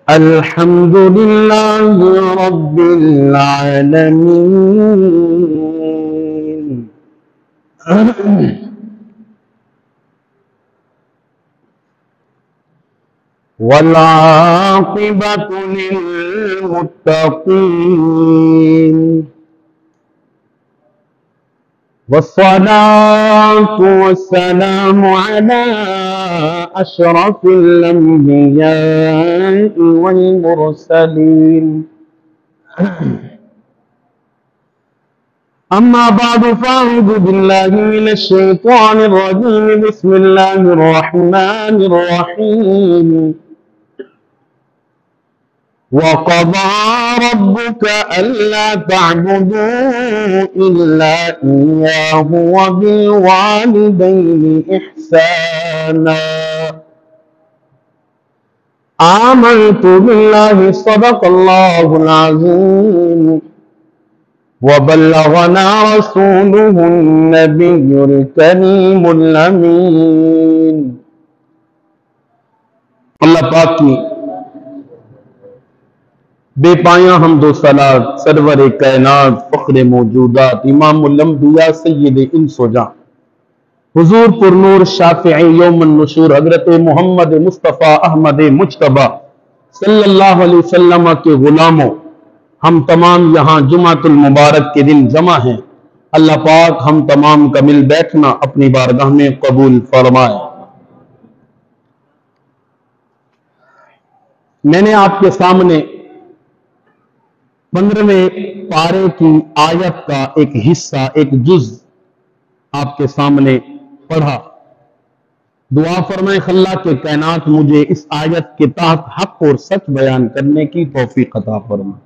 الحمد لله رب العالمين والعاقبة للمتقين والصلاة والسلام على أشرف الأنبياء والمرسلين أما بعد فأعوذ بالله من الشيطان الرجيم بسم الله الرحمن الرحيم وقضى ربك ألا تعبدوا إلا إياه وبالوالدين إحسانا آمنت بالله صدق الله العظيم وبلغنا رسوله النبي الكريم الأمين اللہ پاک کی بے پایاں حمد و صلات سرور کائنات فخر موجودات امام الانبیاء سید انس و جاں حضور پرنور شافع یوم النشور حضرت محمد مصطفیٰ احمد مجتبیٰ صلی اللہ علیہ وسلم کے غلاموں ہم تمام یہاں جمعۃ المبارک کے دن جمع ہیں۔ اللہ پاک ہم تمام کا مل بیٹھنا اپنی بارگاہ میں قبول فرمائے۔ میں نے آپ کے سامنے 15ویں پارے کی آیت کا ایک حصہ ایک جز آپ کے سامنے پڑھا۔ دعا فرمائے اللہ کے کائنات مجھے اس آیت کے تحت حق اور سچ بیان کرنے کی توفیق عطا فرمائے۔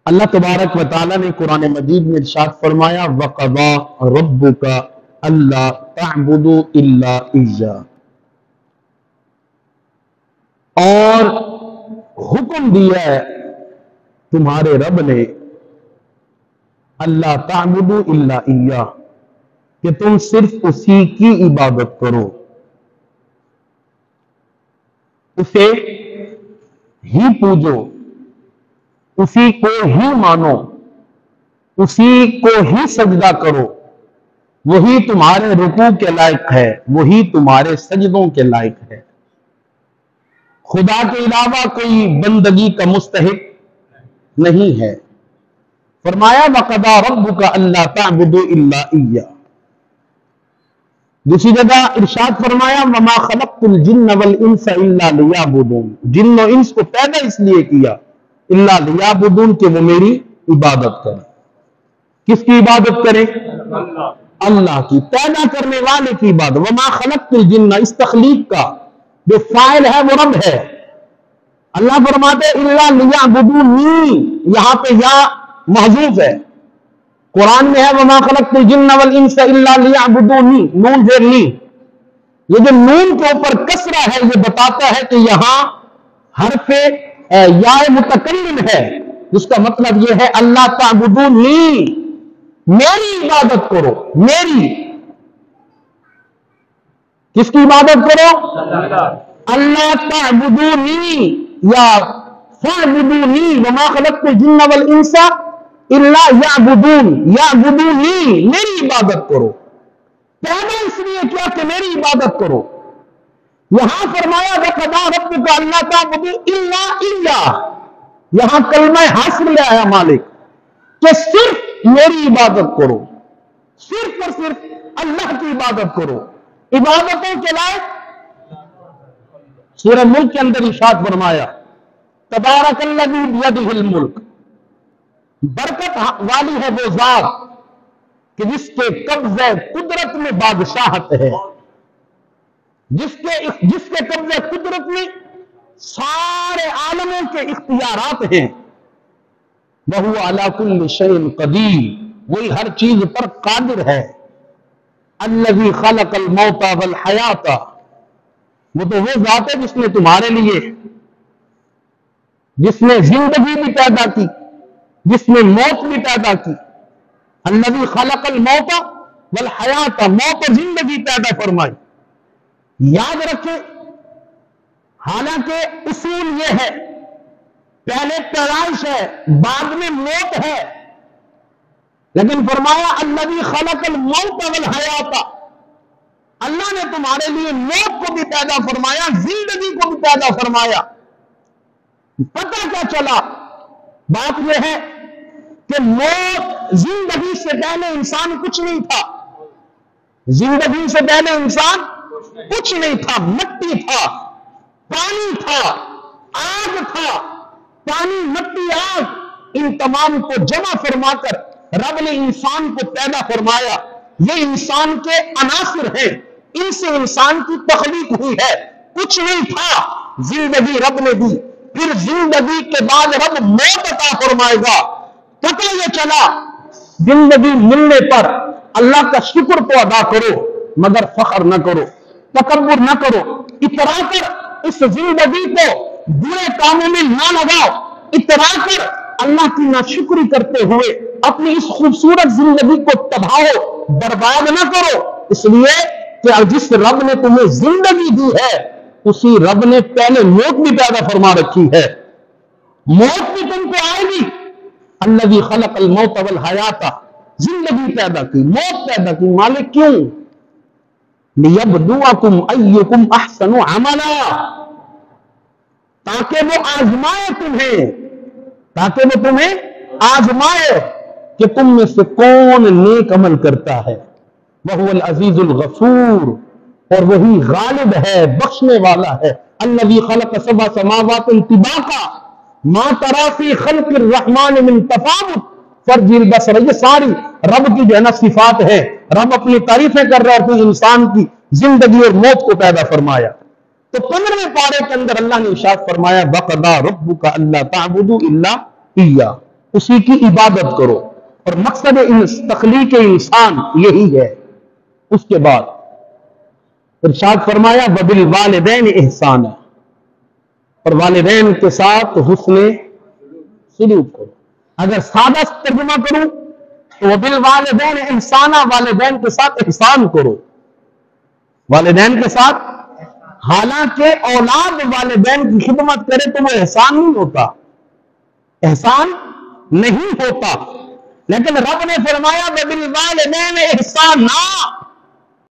اللہ تبارک و تعالیٰ نے قرآن مجید میں ارشاد فرمایا وَقَضَى رَبُّكَ أَلَّا تَعْبُدُوا إِلَّا إِيَّاهُ، اور حکم دیا ہے تمہارے رب نے اللہ تعبدوا الا اياه کہ تم صرف اسی کی عبادت کرو، اسے ہی پوجو، اسی کو ہی مانو، اسی کو ہی سجدہ کرو، وہی تمہارے رکوع کے لائق ہے، وہی تمہارے سجدوں کے لائق ہے۔ خدا کے علاوہ کوئی بندگی کا مستحق نہیں ہے۔ فرمایا وَقَضَى رَبُّكَ أَلَّا تَعْبُدُوا إِلَّا إِيَّاهُ۔ دوسری جگہ ارشاد فرمایا وَمَا خَلَقْتُ الْجِنَّ وَالْإِنسَ إِلَّا لِيَعْبُدُونِ، جن و انس کو پیدا اس لیے کیا إِلَّا لِيَعْبُدُونَ کہ وہ میری عبادت کریں۔ کس کی عبادت کریں؟ اللہ کی، پیدا کرنے والے کی عبادت۔ وَمَا خَلَقْتُ الْجِنَّ، اس تخلیق کا جو فاعل ہے وہ رب ہے۔ اللہ فرماتے الا لیعبدونی، یہاں پہ یا محذوف ہے، قرآن میں ہے وما خلقت الجن والانس الا لیعبدونی، نون زیر نی، یہ جو نون کے اوپر کسرہ ہے یہ بتاتا ہے کہ یہاں حرف یا متکلم ہے، جس کا مطلب یہ ہے اللہ تعبدونی، میری عبادت کرو، میری۔ کس کی عبادت کرو؟ اللہ تعبدونی یا فاعبدونی وما خلقت الجن والانس الا یعبدون، یعبدونی، میری عبادت کرو۔ پیدا اس لیے کیا کہ میری عبادت کرو۔ یہاں فرمایا وَقَضَى رَبُّكَ أَلَّا تَعْبُدُوا إِلَّا إِيَّاهُ، یہاں کلمہ حصر لے آیا مالک کہ صرف میری عبادت کرو، صرف اور صرف اللہ کی عبادت کرو۔ عبادتوں کے لائق سورہ ملک کے اندر ارشاد فرمایا تبارک الذی بیدہ الملک، برکت والی ہے وہ ذات کہ جس کے قبضہ قدرت میں بادشاہت ہے، جس کے قبضہ قدرت میں سارے عالموں کے اختیارات ہیں۔ وَهُوَ عَلَى كُلِّ شَيْءٍ قَدِيرٌ، وہی ہر چیز پر قادر ہے۔ الذی خلق الموت والحیات، وہ تو وہ ذات ہے جس نے تمہارے لیے، جس نے زندگی بھی پیدا کی، جس نے موت بھی پیدا کی۔ الذی خلق الموت والحیات، موت اور زندگی پیدا فرمائی۔ یاد رکھیں حالانکہ اصول یہ ہے، پہلے پیدائش ہے، بعد میں موت ہے، لیکن فرمایا الذی خلق الموت والحیات، اللہ نے تمہارے لیے موت کو بھی پیدا فرمایا، زندگی کو بھی پیدا فرمایا۔ پتہ کیا چلا؟ بات یہ ہے کہ موت، زندگی سے پہلے انسان کچھ نہیں تھا، زندگی سے پہلے انسان کچھ نہیں تھا، مٹی تھا، پانی تھا، آگ تھا، پانی، مٹی، آگ، ان تمام کو جمع فرما کر رب نے انسان کو پیدا فرمایا۔ یہ انسان کے عناصر ہیں، ان سے انسان کی تخلیق ہوئی ہے، کچھ نہیں تھا، زندگی رب نے دی، پھر زندگی کے بعد رب موت عطا فرمائے گا۔ پتہ یہ چلا زندگی ملنے پر اللہ کا شکر تو ادا کرو، مگر فخر نہ کرو، تکبر نہ کرو، اترا کر اس زندگی کو برے کاموں میں نہ لگاؤ، اترا کر اللہ کی ناشکری کرتے ہوئے اپنی اس خوبصورت زندگی کو تباہ برباد نہ کرو، اس لیے کہ جس رب نے تمہیں زندگی دی ہے اسی رب نے پہلے موت بھی پیدا فرما رکھی ہے، موت بھی تم کو آئے گی۔ الذی خلق الموت والحیات، زندگی پیدا کی، موت پیدا کی، مالک کیوں؟ لیبلوکم ایکم احسن عملا، تاکہ وہ آزمائے تمہیں، تاکہ وہ تمہیں آزمائے کہ تم میں سے کون نیک عمل کرتا ہے۔ وَهُوَ الْعَزِيزُ الْغَفُورُ، اور وہی غالب ہے، بخشنے والا ہے۔ الَّذِي خَلَقَ سَبْعَ سَمَاوَاتٍ طِبَاقًا مَا تَرَىٰ فِي خَلْقِ الرَّحْمَٰنِ مِن تَفَاوُتٍ فَارْجِعِ الْبَصَرَ، یہ ساری رب کی جو ہے نا صفات ہے، رب اپنی تعریفیں کر رہا ہے، پھر انسان کی زندگی اور موت کو پیدا فرمایا۔ تو 15ویں پارے کے اندر اللہ نے ارشاد فرمایا وَقَضَىٰ رَبُّكَ أَلَّا تَعْبُدُوا إِلَّا إِيَّاهُ، اسی کی عبادت کرو، اور مقصد تخلیق انسان یہی ہے۔ اس کے بعد ارشاد فرمایا وَبِالْوَالِدَيْنِ إِحْسَانًا، اور والدین کے ساتھ حسن سلوک کرو۔ اگر سادہ ترجمہ کروں تو وَبِالْوَالِدَيْنِ إِحْسَانًا، والدین کے ساتھ احسان کرو، والدین کے ساتھ، حالانکہ اولاد والدین کی خدمت کرے تو وہ احسان نہیں ہوتا، احسان نہیں ہوتا، لیکن رب نے فرمایا وَبِالْوَالِدَيْنِ إِحْسَانًا،